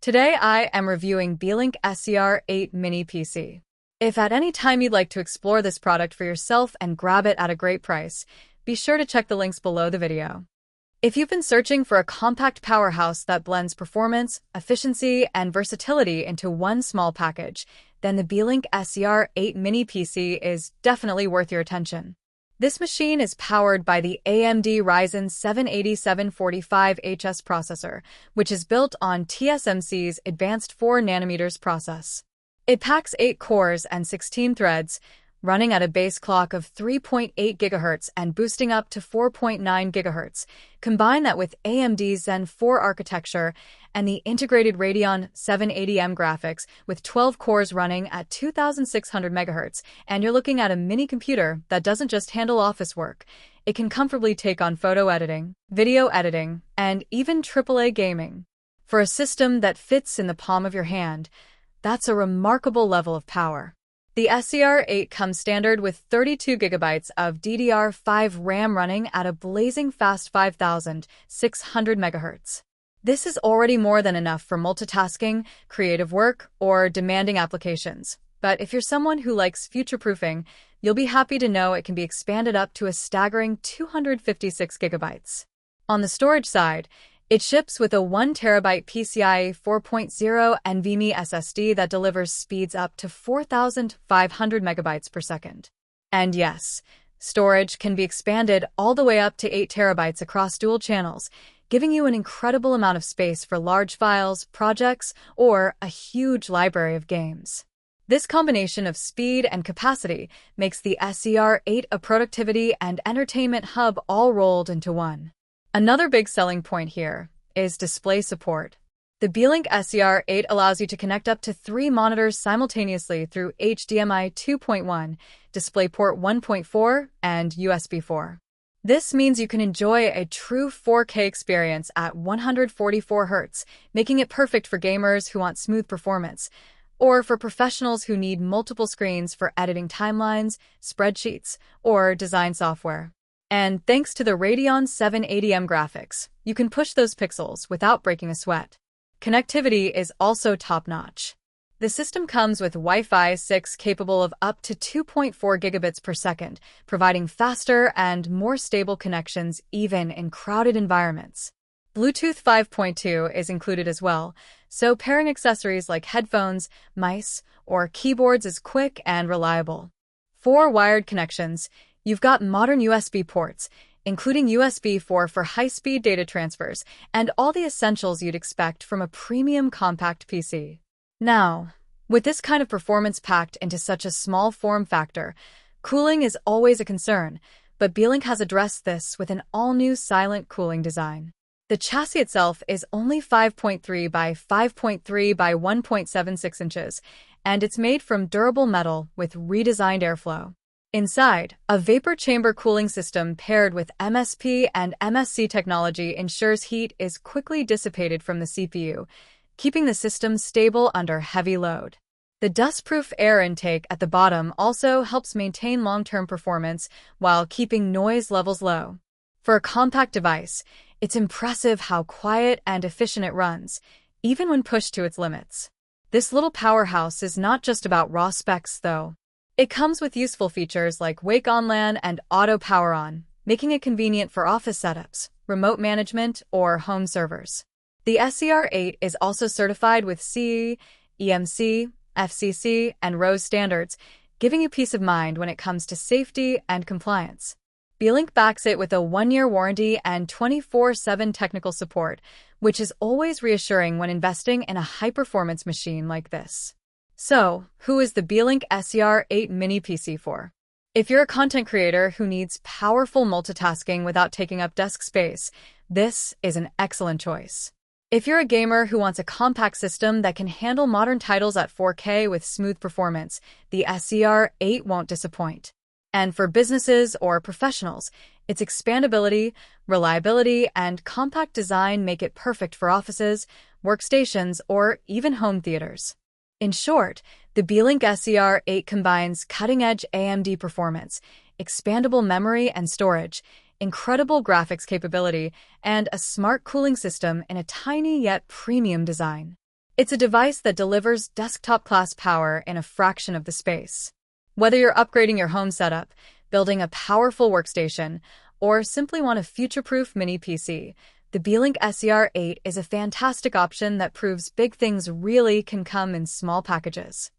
Today I am reviewing Beelink SER8 Mini PC. If at any time you'd like to explore this product for yourself and grab it at a great price, be sure to check the links below the video. If you've been searching for a compact powerhouse that blends performance, efficiency, and versatility into one small package, then the Beelink SER8 Mini PC is definitely worth your attention. This machine is powered by the AMD Ryzen 7 8745HS processor, which is built on TSMC's advanced 4nm process. It packs 8 cores and 16 threads, running at a base clock of 3.8 GHz and boosting up to 4.9 GHz. Combine that with AMD's Zen 4 architecture and the integrated Radeon 780M graphics with 12 cores running at 2600 MHz, and you're looking at a mini computer that doesn't just handle office work. It can comfortably take on photo editing, video editing, and even AAA gaming. For a system that fits in the palm of your hand, that's a remarkable level of power. The SER8 comes standard with 32GB of DDR5 RAM running at a blazing fast 5600 MHz. This is already more than enough for multitasking, creative work, or demanding applications. But if you're someone who likes future-proofing, you'll be happy to know it can be expanded up to a staggering 256GB. On the storage side, it ships with a 1TB PCIe 4.0 NVMe SSD that delivers speeds up to 4,500 megabytes per second. And yes, storage can be expanded all the way up to 8 TB across dual channels, giving you an incredible amount of space for large files, projects, or a huge library of games. This combination of speed and capacity makes the SER8 a productivity and entertainment hub all rolled into one. Another big selling point here is display support. The Beelink SER8 allows you to connect up to 3 monitors simultaneously through HDMI 2.1, DisplayPort 1.4, and USB 4. This means you can enjoy a true 4K experience at 144 Hz, making it perfect for gamers who want smooth performance, or for professionals who need multiple screens for editing timelines, spreadsheets, or design software. And thanks to the Radeon 780M graphics, you can push those pixels without breaking a sweat. Connectivity is also top-notch. The system comes with Wi-Fi 6 capable of up to 2.4 gigabits per second, providing faster and more stable connections even in crowded environments. Bluetooth 5.2 is included as well, so pairing accessories like headphones, mice, or keyboards is quick and reliable. For wired connections, you've got modern USB ports, including USB 4 for high-speed data transfers, and all the essentials you'd expect from a premium compact PC. Now, with this kind of performance packed into such a small form factor, cooling is always a concern, but Beelink has addressed this with an all-new silent cooling design. The chassis itself is only 5.3 by 5.3 by 1.76 inches, and it's made from durable metal with redesigned airflow. Inside, a vapor chamber cooling system paired with MSP and MSC technology ensures heat is quickly dissipated from the CPU, keeping the system stable under heavy load. The dust-proof air intake at the bottom also helps maintain long-term performance while keeping noise levels low. For a compact device, it's impressive how quiet and efficient it runs, even when pushed to its limits. This little powerhouse is not just about raw specs, though. It comes with useful features like Wake On LAN and Auto Power On, making it convenient for office setups, remote management, or home servers. The SER8 is also certified with CE, EMC, FCC, and RoHS standards, giving you peace of mind when it comes to safety and compliance. Beelink backs it with a 1-year warranty and 24/7 technical support, which is always reassuring when investing in a high-performance machine like this. So, who is the Beelink SER8 Mini PC for? If you're a content creator who needs powerful multitasking without taking up desk space, this is an excellent choice. If you're a gamer who wants a compact system that can handle modern titles at 4K with smooth performance, the SER8 won't disappoint. And for businesses or professionals, its expandability, reliability, and compact design make it perfect for offices, workstations, or even home theaters. In short, the Beelink SER8 combines cutting-edge AMD performance, expandable memory and storage, incredible graphics capability, and a smart cooling system in a tiny yet premium design. It's a device that delivers desktop-class power in a fraction of the space. Whether you're upgrading your home setup, building a powerful workstation, or simply want a future-proof mini PC, the Beelink SER8 is a fantastic option that proves big things really can come in small packages.